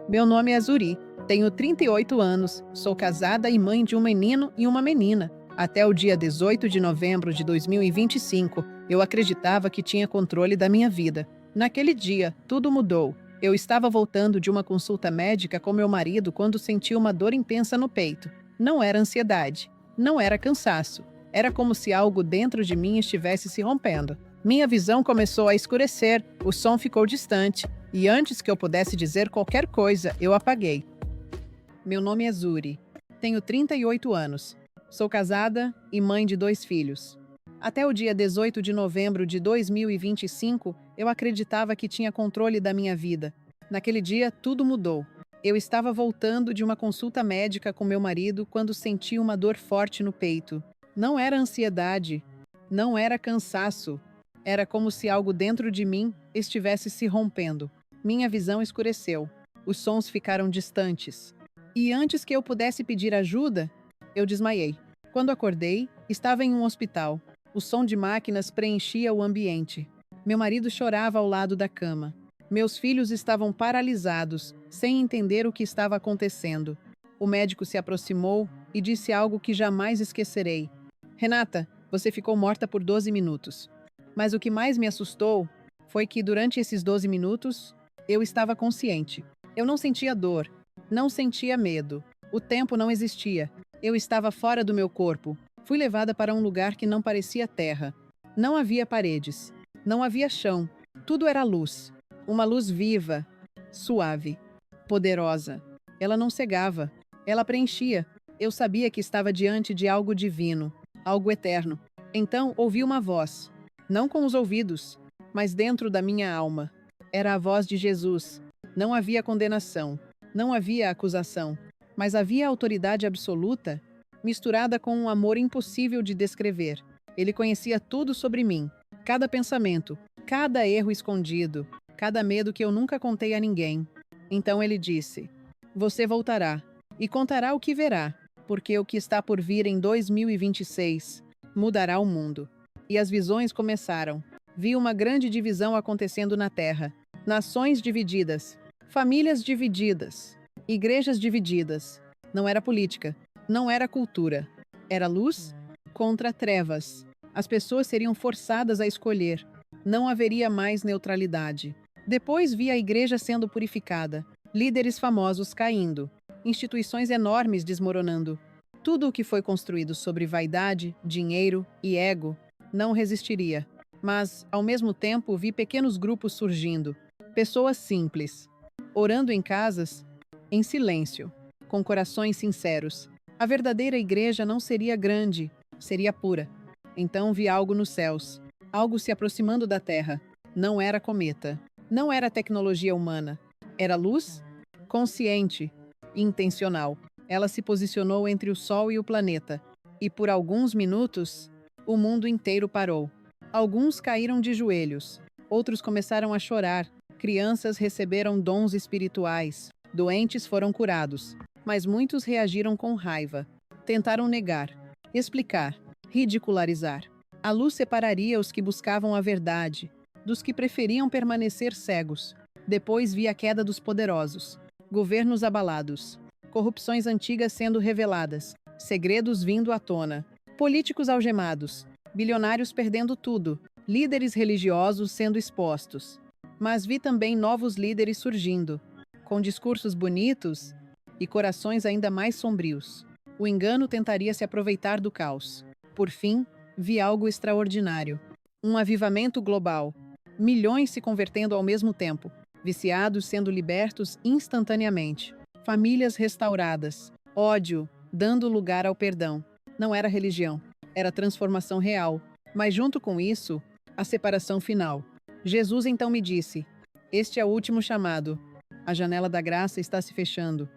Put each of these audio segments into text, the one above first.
Meu nome é Zuri, tenho 38 anos, sou casada e mãe de um menino e uma menina. Até o dia 18 de novembro de 2025, eu acreditava que tinha controle da minha vida. Naquele dia, tudo mudou. Eu estava voltando de uma consulta médica com meu marido quando senti uma dor intensa no peito. Não era ansiedade, não era cansaço. Era como se algo dentro de mim estivesse se rompendo. Minha visão começou a escurecer, o som ficou distante, e antes que eu pudesse dizer qualquer coisa, eu apaguei. Meu nome é Zuri. Tenho 38 anos. Sou casada e mãe de 2 filhos. Até o dia 18 de novembro de 2025, eu acreditava que tinha controle da minha vida. Naquele dia, tudo mudou. Eu estava voltando de uma consulta médica com meu marido quando senti uma dor forte no peito. Não era ansiedade, não era cansaço. Era como se algo dentro de mim estivesse se rompendo. Minha visão escureceu. Os sons ficaram distantes. E antes que eu pudesse pedir ajuda, eu desmaiei. Quando acordei, estava em um hospital. O som de máquinas preenchia o ambiente. Meu marido chorava ao lado da cama. Meus filhos estavam paralisados, sem entender o que estava acontecendo. O médico se aproximou e disse algo que jamais esquecerei. Renata, você ficou morta por 12 minutos. Mas o que mais me assustou foi que, durante esses 12 minutos, eu estava consciente. Eu não sentia dor, não sentia medo. O tempo não existia. Eu estava fora do meu corpo. Fui levada para um lugar que não parecia terra. Não havia paredes. Não havia chão. Tudo era luz. Uma luz viva, suave, poderosa. Ela não cegava. Ela preenchia. Eu sabia que estava diante de algo divino, algo eterno. Então ouvi uma voz. Não com os ouvidos, mas dentro da minha alma. Era a voz de Jesus. Não havia condenação, não havia acusação, mas havia autoridade absoluta, misturada com um amor impossível de descrever. Ele conhecia tudo sobre mim, cada pensamento, cada erro escondido, cada medo que eu nunca contei a ninguém. Então ele disse: Você voltará e contará o que verá, porque o que está por vir em 2026 mudará o mundo. E as visões começaram. Vi uma grande divisão acontecendo na Terra. Nações divididas, famílias divididas, igrejas divididas. Não era política, não era cultura. Era luz contra trevas. As pessoas seriam forçadas a escolher. Não haveria mais neutralidade. Depois vi a igreja sendo purificada, líderes famosos caindo, instituições enormes desmoronando. Tudo o que foi construído sobre vaidade, dinheiro e ego não resistiria. Mas, ao mesmo tempo, vi pequenos grupos surgindo. Pessoas simples, orando em casas, em silêncio, com corações sinceros. A verdadeira igreja não seria grande, seria pura. Então vi algo nos céus, algo se aproximando da terra. Não era cometa, não era tecnologia humana. Era luz, consciente e intencional. Ela se posicionou entre o Sol e o planeta. E por alguns minutos, o mundo inteiro parou. Alguns caíram de joelhos, outros começaram a chorar. Crianças receberam dons espirituais, doentes foram curados, mas muitos reagiram com raiva. Tentaram negar, explicar, ridicularizar. A luz separaria os que buscavam a verdade, dos que preferiam permanecer cegos. Depois vi a queda dos poderosos, governos abalados, corrupções antigas sendo reveladas, segredos vindo à tona, políticos algemados, bilionários perdendo tudo, líderes religiosos sendo expostos. Mas vi também novos líderes surgindo, com discursos bonitos e corações ainda mais sombrios. O engano tentaria se aproveitar do caos. Por fim, vi algo extraordinário. Um avivamento global. Milhões se convertendo ao mesmo tempo, viciados sendo libertos instantaneamente, famílias restauradas, ódio dando lugar ao perdão. Não era religião, era transformação real. Mas junto com isso, a separação final. Jesus então me disse: Este é o último chamado. A janela da graça está se fechando.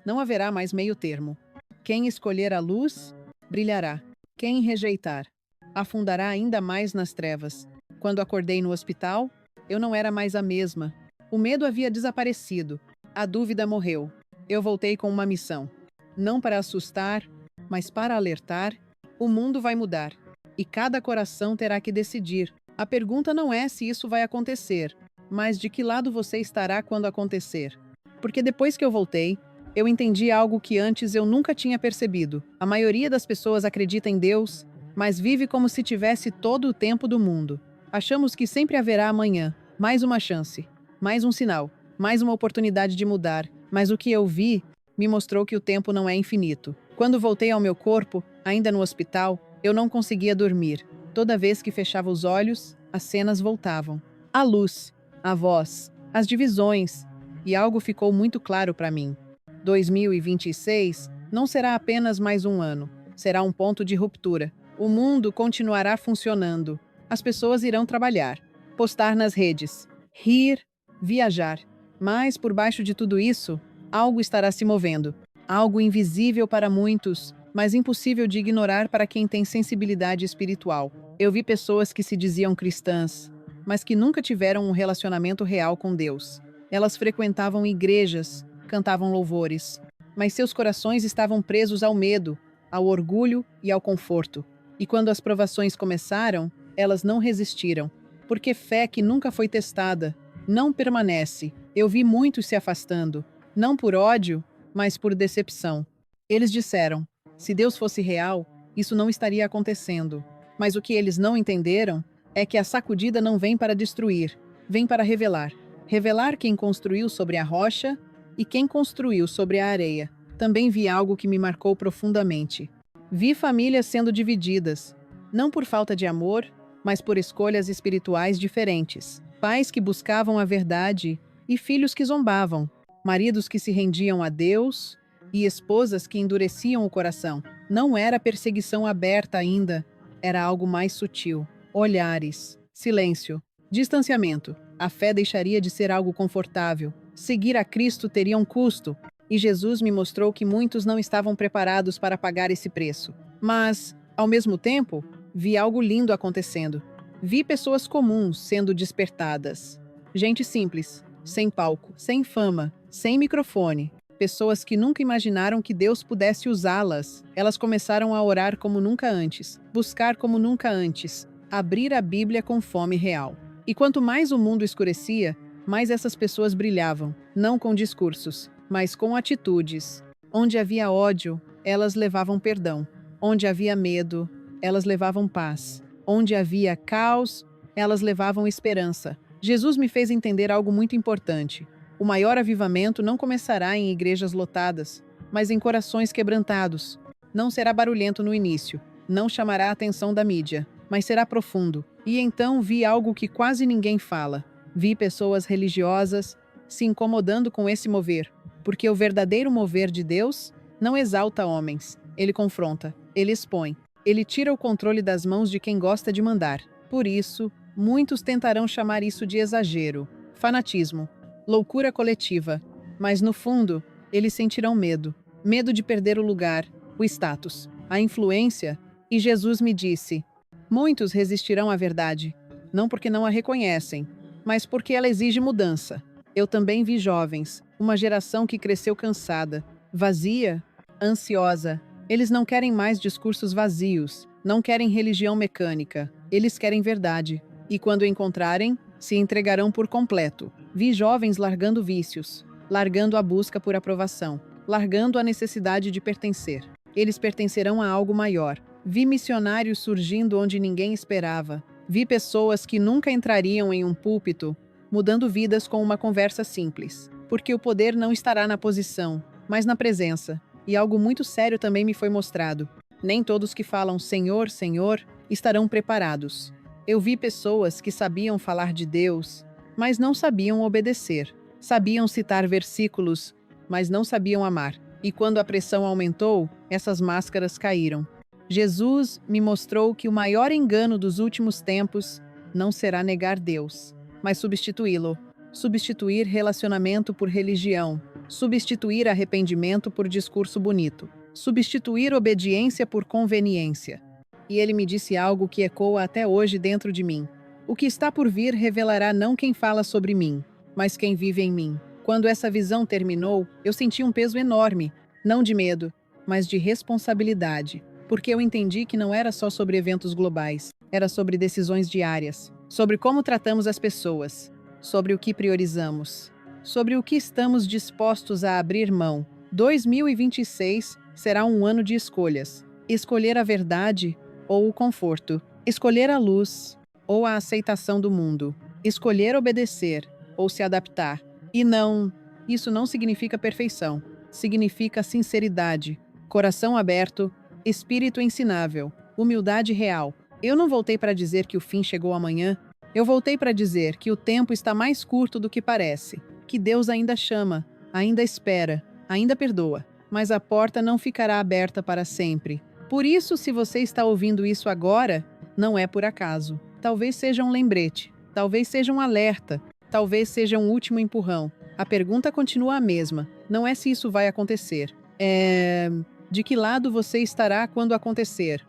Não haverá mais meio termo. Quem escolher a luz, brilhará. Quem rejeitar, afundará ainda mais nas trevas. Quando acordei no hospital, eu não era mais a mesma. O medo havia desaparecido. A dúvida morreu. Eu voltei com uma missão. Não para assustar, mas para alertar. O mundo vai mudar. E cada coração terá que decidir. A pergunta não é se isso vai acontecer, mas de que lado você estará quando acontecer. Porque depois que eu voltei, eu entendi algo que antes eu nunca tinha percebido. A maioria das pessoas acredita em Deus, mas vive como se tivesse todo o tempo do mundo. Achamos que sempre haverá amanhã, mais uma chance, mais um sinal, mais uma oportunidade de mudar. Mas o que eu vi me mostrou que o tempo não é infinito. Quando voltei ao meu corpo, ainda no hospital, eu não conseguia dormir. Toda vez que fechava os olhos, as cenas voltavam. A luz, a voz, as divisões. E algo ficou muito claro para mim. 2026 não será apenas mais um ano, será um ponto de ruptura. O mundo continuará funcionando. As pessoas irão trabalhar, postar nas redes, rir, viajar. Mas, por baixo de tudo isso, algo estará se movendo. Algo invisível para muitos, mas impossível de ignorar para quem tem sensibilidade espiritual. Eu vi pessoas que se diziam cristãs, mas que nunca tiveram um relacionamento real com Deus. Elas frequentavam igrejas, cantavam louvores, mas seus corações estavam presos ao medo, ao orgulho e ao conforto. E quando as provações começaram, elas não resistiram, porque fé que nunca foi testada não permanece. Eu vi muitos se afastando, não por ódio, mas por decepção. Eles disseram: se Deus fosse real, isso não estaria acontecendo. Mas o que eles não entenderam é que a sacudida não vem para destruir, vem para revelar. Revelar quem construiu sobre a rocha e quem construiu sobre a areia. Também vi algo que me marcou profundamente. Vi famílias sendo divididas, não por falta de amor, mas por escolhas espirituais diferentes. Pais que buscavam a verdade e filhos que zombavam. Maridos que se rendiam a Deus e esposas que endureciam o coração. Não era perseguição aberta ainda, era algo mais sutil. Olhares, silêncio, distanciamento. A fé deixaria de ser algo confortável. Seguir a Cristo teria um custo. E Jesus me mostrou que muitos não estavam preparados para pagar esse preço. Mas, ao mesmo tempo, vi algo lindo acontecendo. Vi pessoas comuns sendo despertadas. Gente simples, sem palco, sem fama, sem microfone. Pessoas que nunca imaginaram que Deus pudesse usá-las. Elas começaram a orar como nunca antes, buscar como nunca antes, abrir a Bíblia com fome real. E quanto mais o mundo escurecia, mais essas pessoas brilhavam, não com discursos, mas com atitudes. Onde havia ódio, elas levavam perdão. Onde havia medo, elas levavam paz. Onde havia caos, elas levavam esperança. Jesus me fez entender algo muito importante. O maior avivamento não começará em igrejas lotadas, mas em corações quebrantados. Não será barulhento no início, não chamará a atenção da mídia, mas será profundo. E então vi algo que quase ninguém fala. Vi pessoas religiosas se incomodando com esse mover, porque o verdadeiro mover de Deus não exalta homens. Ele confronta, ele expõe, ele tira o controle das mãos de quem gosta de mandar. Por isso, muitos tentarão chamar isso de exagero, fanatismo, loucura coletiva. Mas no fundo, eles sentirão medo. Medo de perder o lugar, o status, a influência. E Jesus me disse: muitos resistirão à verdade, não porque não a reconhecem, mas porque ela exige mudança. Eu também vi jovens, uma geração que cresceu cansada, vazia, ansiosa. Eles não querem mais discursos vazios, não querem religião mecânica, eles querem verdade. E quando encontrarem, se entregarão por completo. Vi jovens largando vícios, largando a busca por aprovação, largando a necessidade de pertencer. Eles pertencerão a algo maior. Vi missionários surgindo onde ninguém esperava. Vi pessoas que nunca entrariam em um púlpito, mudando vidas com uma conversa simples. Porque o poder não estará na posição, mas na presença. E algo muito sério também me foi mostrado. Nem todos que falam Senhor, Senhor, estarão preparados. Eu vi pessoas que sabiam falar de Deus, mas não sabiam obedecer. Sabiam citar versículos, mas não sabiam amar. E quando a pressão aumentou, essas máscaras caíram. Jesus me mostrou que o maior engano dos últimos tempos não será negar Deus, mas substituí-lo. Substituir relacionamento por religião. Substituir arrependimento por discurso bonito. Substituir obediência por conveniência. E ele me disse algo que ecoa até hoje dentro de mim. O que está por vir revelará não quem fala sobre mim, mas quem vive em mim. Quando essa visão terminou, eu senti um peso enorme, não de medo, mas de responsabilidade. Porque eu entendi que não era só sobre eventos globais, era sobre decisões diárias, sobre como tratamos as pessoas, sobre o que priorizamos. sobre o que estamos dispostos a abrir mão. 2026 será um ano de escolhas. Escolher a verdade ou o conforto. Escolher a luz ou a aceitação do mundo. Escolher obedecer ou se adaptar. E não, isso não significa perfeição. Significa sinceridade, coração aberto, espírito ensinável, humildade real. Eu não voltei para dizer que o fim chegou amanhã. Eu voltei para dizer que o tempo está mais curto do que parece, que Deus ainda chama, ainda espera, ainda perdoa, mas a porta não ficará aberta para sempre. Por isso, se você está ouvindo isso agora, não é por acaso. Talvez seja um lembrete, talvez seja um alerta, talvez seja um último empurrão. A pergunta continua a mesma, não é se isso vai acontecer. De que lado você estará quando acontecer?